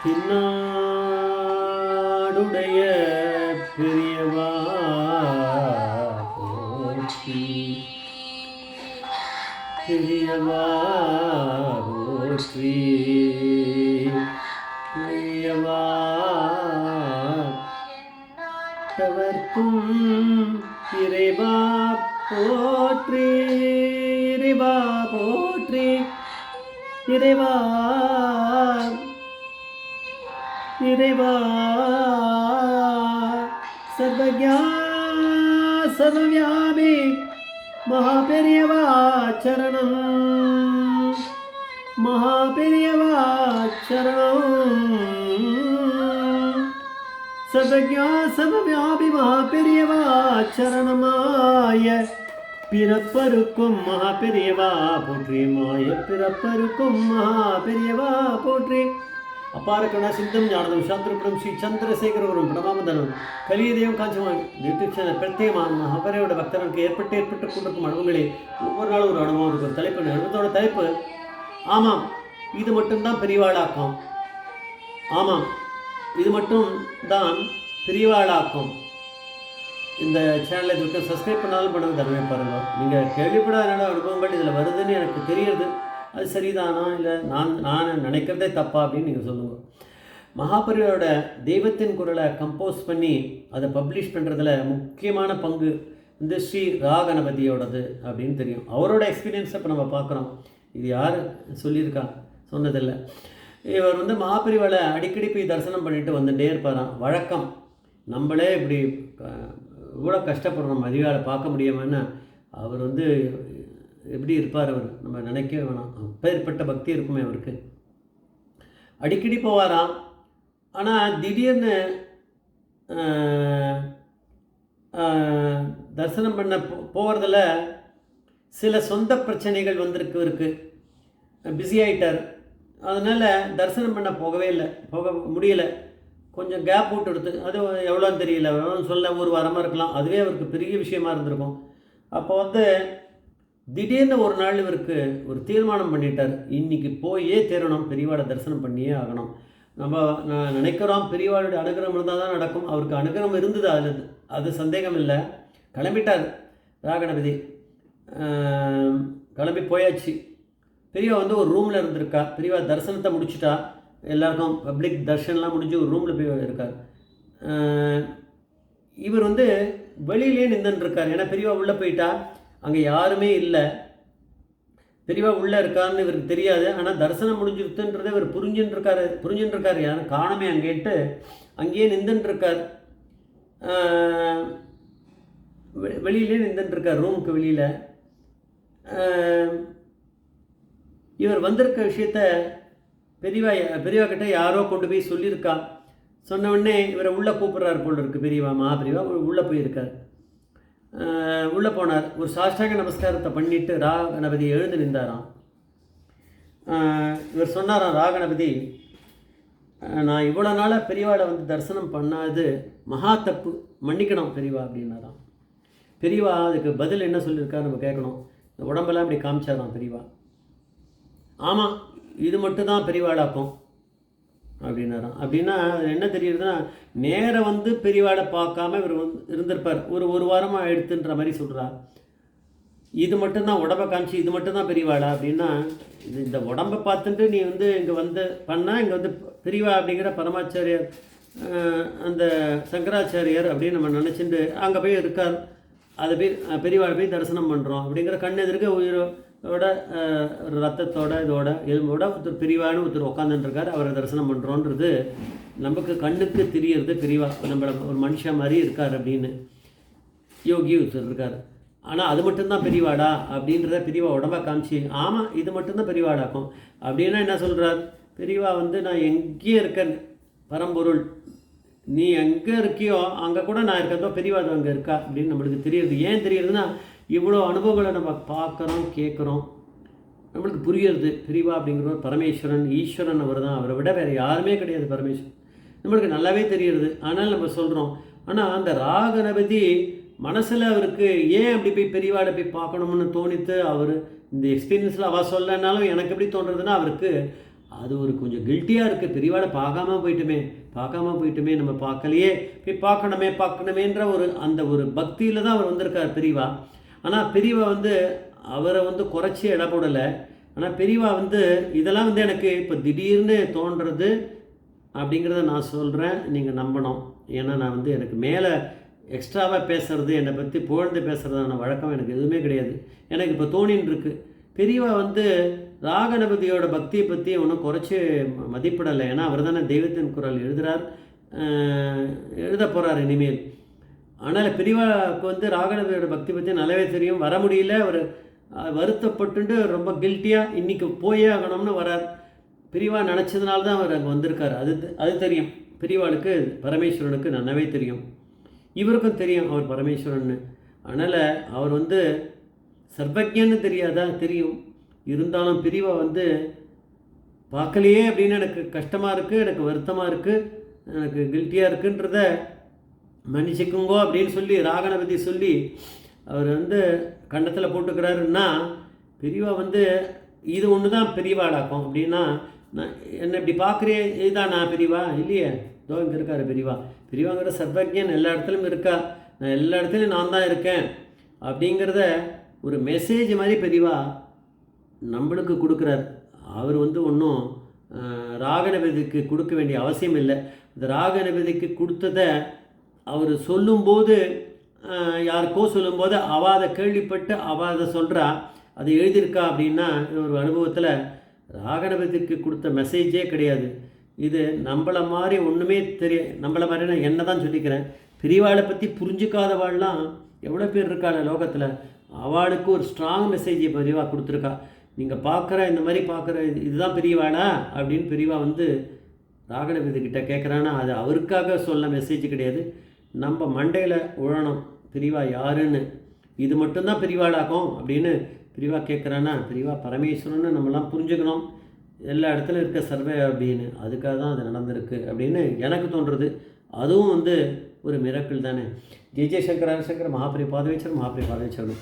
பின்னாடுடைய பெரியவா போற்றி, பெரியவா போற்றி, பெரியவா தவர்க்கும் இறைவா போற்றி, இறைவா போற்றி, இறைவா இறைவா சர்வஜா சர்வவியாபி மகாபெரியவா சரணம், மகாபெரியவா சரணம், சர்வஜா சர்வவியாபி மகாபெரியவா சரணமாய பிறப்பருக்கும் மகாபெரியவா போற்றி, மாய பிறப்பருக்கும் மகாபெரியவா போற்றி. அப்பார கருணா சிந்தம் ஞானதம் சாந்திரபுரம் ஸ்ரீ சந்திரசேகரபுரம் பிரணாமதனம் கலியதேவம் காஞ்சமான் யூடியூப் சேனல் பிரத்யேகமான மகாபெரியோட பக்தர்களுக்கு ஏற்பட்டு கொண்டிருக்கும் அனுபவங்களே ஒவ்வொரு நாளும் ஒரு அனுபவம் இருக்கும். தலைப்பு அனுபவத்தோட தலைப்பு ஆமாம் இது மட்டும்தான் பெரியவாளாக்கம், ஆமாம் இது மட்டும் தான் பெரியவாளாக்கம். இந்த சேனலை இது வரைக்கும் சப்ஸ்கிரைப் பண்ணாலும் பண்ணது தரவே பாருங்கள். நீங்கள் கேள்விப்படாத என்னோட அனுபவங்கள் இதில் வருதுன்னு எனக்கு தெரியுது. அது சரிதானா இல்லை நான் நினைக்கிறதே தப்பா அப்படின்னு நீங்கள் சொல்லுங்கள். மகாபெரியோட தெய்வத்தின் குரலை கம்போஸ் பண்ணி அதை பப்ளிஷ் பண்ணுறதுல முக்கியமான பங்கு இந்த ஸ்ரீ ராகணபதியோடது அப்படின்னு தெரியும். அவரோட எக்ஸ்பீரியன்ஸை இப்போ நம்ம பார்க்குறோம். இது யார் சொல்லியிருக்கா? சொன்னதில்லை. இவர் மகாபெரிவாளை அடிக்கடி போய் தரிசனம் பண்ணிட்டு வந்துட்டே இருப்பாராம். வழக்கம். நம்மளே இப்படி இவ்வளோ கஷ்டப்படுறோம் அதிகாலை பார்க்க முடியாமன்னா அவர் எப்படி இருப்பார் அவர் நம்ம நினைக்கவே வேணாம். அப்பேற்பட்ட பக்தி இருக்குமே அவருக்கு. அடிக்கடி போவாராம். ஆனால் திடீர்னு தரிசனம் பண்ண போகிறதுல சில சொந்த பிரச்சனைகள் வந்திருக்கு. இவருக்கு பிஸி ஆகிட்டார். அதனால் தரிசனம் பண்ண போகவே இல்லை, போக முடியலை. கொஞ்சம் கேப் விட்டு எடுத்து, அது எவ்வளோன்னு தெரியல, எவ்வளோன்னு சொல்ல ஒரு வாரமாக இருக்கலாம். அதுவே அவருக்கு பெரிய விஷயமா இருந்திருக்கும். அப்போ திடீர்னு ஒரு நாள் இவருக்கு ஒரு தீர்மானம் பண்ணிட்டார். இன்றைக்கி போயே தேரணும், பெரியவாளை தரிசனம் பண்ணியே ஆகணும். நான் நினைக்கிறோம் பெரியவாளுடைய அனுகிரகம் இருந்தால் தான் நடக்கும். அவருக்கு அனுகிரகம் இருந்தது, அது சந்தேகம் இல்லை. கிளம்பிட்டார் ராகணபதி. கிளம்பி போயாச்சு. பெரியவா ஒரு ரூமில் இருந்திருக்கா. பெரியவா தரிசனத்தை முடிச்சுட்டா. எல்லாருக்கும் பப்ளிக் தர்ஷன்லாம் முடிஞ்சு ஒரு ரூமில் போய் இருக்கார். இவர் வெளியிலே நின்றுருக்கார். ஏன்னா பெரியவா உள்ளே போயிட்டா. அங்கே யாருமே இல்லை. பெரியவா உள்ளே இருக்காருன்னு இவருக்கு தெரியாது. ஆனால் தரிசனம் முடிஞ்சிருத்துன்றதை இவர் புரிஞ்சுட்டுருக்காரு. யாரும் காணமே அங்கேட்டு அங்கேயே நின்றுட்டுருக்கார். வெளியிலே நின்றுட்டுருக்கார், ரூமுக்கு வெளியில். இவர் வந்திருக்க விஷயத்த பெரியவா கிட்ட யாரோ கொண்டு போய் சொல்லியிருக்கா. சொன்ன உடனே இவரை உள்ளே கூப்பிட்றாரு போல் இருக்குது பெரியவா. மகாபெரியவா உள்ளே போயிருக்கார். உள்ளே போனார். ஒரு சாஷ்டாங்க நமஸ்காரத்தை பண்ணிவிட்டு ராகணபதி எழுந்து நின்றாராம். இவர் சொன்னாராம், ராகணபதி நான் இவ்வளோ நாளாக பெரியவாளை தரிசனம் பண்ணாது மகா தப்பு, மன்னிக்கணும் பெரியவா அப்படின்னாராம். பெரியவா அதுக்கு பதில் என்ன சொல்லியிருக்கா நம்ம கேட்கணும். இந்த உடம்பெல்லாம் இப்படி காமிச்சாராம் பெரியவா. ஆமாம் இது மட்டும்தான் பெரியவாளாக்கும் அப்படின்னாராம். அப்படின்னா என்ன தெரியுதுன்னா, நேரம் பெரியவாளை பார்க்காம இவர் இருந்திருப்பார். ஒரு வாரமாக எடுத்துன்ற மாதிரி சொல்கிறார். இது மட்டும்தான் உடம்பை காமிச்சு இது மட்டும்தான் பெரியவாளா அப்படின்னா, இந்த உடம்பை பார்த்துட்டு நீ இங்கே பண்ணால் இங்கே பெரியவா அப்படிங்கிற பரமாச்சாரியர், அந்த சங்கராச்சாரியர் அப்படின்னு நம்ம நினச்சிட்டு அங்கே போய் இருக்கார். அதை போய் பெரியவாளை போய் தரிசனம் பண்ணுறோம் அப்படிங்கிற கண் எதிர்க்க உயிரோட ரத்தத்தோட இதோட எலும்போட ஒருத்தர் பெரியவான்னு ஒருத்தர் உட்காந்துட்டுருக்கார். அவரை தரிசனம் பண்ணுறோன்றது நமக்கு கண்ணுக்கு தெரியறது. பெரியவா நம்மளை ஒரு மனுஷன் மாதிரி இருக்கார் அப்படின்னு யோகி ஒருத்தர் இருக்கார். ஆனால் அது மட்டும்தான் பெரியவாடா அப்படின்றத பெரியவா உடம்பை காமிச்சு ஆமாம் இது மட்டும்தான் பெரியவாடாக்கும் அப்படின்னா என்ன சொல்கிறார்? பெரியவா நான் எங்கேயே இருக்கேன் பரம்பொருள், நீ எங்கே இருக்கியோ அங்கே கூட நான் இருக்கிறதோ பெரியவா அங்கே இருக்கா அப்படின்னு நம்மளுக்கு தெரியுது. ஏன் தெரியுதுன்னா, இவ்வளோ அனுபவங்களை நம்ம பார்க்குறோம், கேட்குறோம், நம்மளுக்கு புரியுறது. பெரியவா அப்படிங்கிறவர் பரமேஸ்வரன், ஈஸ்வரன் அவர் தான். அவரை விட வேறு யாருமே கிடையாது பரமேஸ்வரன். நம்மளுக்கு நல்லாவே தெரியுறது. ஆனால் நம்ம சொல்கிறோம். ஆனால் அந்த ராகணபதி மனசில் அவருக்கு ஏன் அப்படி போய் பெரியவாடை போய் பார்க்கணும்னு தோணித்து அவர் இந்த எக்ஸ்பீரியன்ஸில் அவள் சொல்லனாலும் எனக்கு எப்படி தோன்றுறதுன்னா, அவருக்கு அது ஒரு கொஞ்சம் கில்ட்டியாக இருக்குது. பெரியவாளை பார்க்காம போயிட்டுமே நம்ம பார்க்கலையே, போய் பார்க்கணுமேன்ற அந்த ஒரு பக்தியில் தான் அவர் வந்திருக்கார் பெரியவா. ஆனால் பெரியவா வந்து அவரை வந்து குறைச்சி எடை போடலை. ஆனால் பெரியவா வந்து இதெல்லாம் வந்து எனக்கு இப்போ திடீர்னு தோன்றுறது அப்படிங்கிறத நான் சொல்கிறேன், நீங்கள் நம்பணும். ஏன்னா நான் வந்து எனக்கு மேலே எக்ஸ்ட்ராவாக பேசுகிறது, என்னை பற்றி புகழ்ந்து பேசுகிறதான வழக்கம் எனக்கு எதுவுமே கிடையாது. எனக்கு இப்போ தோணின்னு இருக்குது. பெரியவா வந்து ராகணபதியோட பக்தியை பற்றி ஒன்றும் குறைச்சி மதிப்பிடலை. ஏன்னா அவர் தானே தெய்வத்தின் குரல் எழுத போகிறார் இனிமேல். ஆனால் பெரியவாவுக்கு வந்து ராகணபதியோட பக்தி பற்றி நல்லாவே தெரியும். வர முடியல, அவர் வருத்தப்பட்டு ரொம்ப கில்ட்டியாக இன்றைக்கி போயே ஆகணும்னு வரார். பெரியவா நினச்சதுனால தான் அவர் அங்கே வந்திருக்கார். அது தெரியும் பெரியவாளுக்கு, பரமேஸ்வரனுக்கு நல்லாவே தெரியும். இவருக்கும் தெரியும் அவர் பரமேஸ்வரன்னு. அதனால் அவர் வந்து சர்வஜன்னு தெரியாதா? தெரியும். இருந்தாலும் பெரியவா வந்து பார்க்கலையே அப்படின்னு எனக்கு கஷ்டமாக இருக்குது, எனக்கு வருத்தமாக இருக்குது, எனக்கு கில்ட்டியாக இருக்குன்றத மன்னிச்சுக்குங்கோ அப்படின்னு சொல்லி ராகணபதி சொல்லி அவர் வந்து கண்டத்தில் போட்டுக்கிறாருன்னா, பெரியவா வந்து இது ஒன்று தான் பெரியவாளாக்கும். அப்படின்னா நான் என்னை இப்படி பார்க்குறேன், இதுதான் நான் பெரியவா இல்லையே, இதோ இங்கே இருக்கார் பெரியவா. பெரியவாங்கிற சர்வஜன் எல்லா இடத்துலையும் இருக்கா, நான் எல்லா இடத்துலையும் நான் தான் இருக்கேன் அப்படிங்கிறத ஒரு மெசேஜ் மாதிரி பெரியவா நம்மளுக்கு கொடுக்குறார். அவர் வந்து ஒன்றும் ராகணபதிக்கு கொடுக்க வேண்டிய அவசியம் இல்லை. இந்த ராகணபதிக்கு கொடுத்ததை அவர் சொல்லும்போது, யாருக்கோ சொல்லும்போது அவள் அதை கேள்விப்பட்டு அவள் அதை சொல்கிறா, அதை எழுதியிருக்கா. அப்படின்னா ஒரு அனுபவத்தில் ராகணபதிக்கு கொடுத்த மெசேஜே கிடையாது. இது நம்மளை மாதிரி ஒன்றுமே நம்மளை மாதிரி நான் என்ன தான் சொல்லிக்கிறேன், பெரியவாளை பற்றி புரிஞ்சுக்காதவாள்லாம் எவ்வளோ பேர் இருக்காள் லோகத்தில். அவளுக்கு ஒரு ஸ்ட்ராங் மெசேஜை பெரியவா கொடுத்துருக்கா. நீங்கள் பார்க்குற இந்த மாதிரி பார்க்குற இதுதான் பெரியவாளா அப்படின்னு பெரியவா வந்து ராகணபதி கிட்ட கேட்குறான்னா, அது அவருக்காக சொல்ல மெசேஜ் கிடையாது. நம்ம மண்டையில் உழணும் பெரியவா யாருன்னு, இது மட்டும்தான் பெரியவாளாகும் அப்படின்னு பெரியவா கேட்குறான்னா, பெரியவா பரமேஸ்வரன்னு நம்மலாம் புரிஞ்சுக்கணும், எல்லா இடத்துலையும் இருக்க சர்வே அப்படின்னு. அதுக்காக தான் அது நடந்திருக்கு அப்படின்னு எனக்கு தோன்றுறது. அதுவும் வந்து ஒரு மிராக்கிள் தானே. ஜெய் ஜெய் சங்கர சங்கர மகாபிரிய பாதவேச்சர் மகாபிரிய பாதவேச்சர்.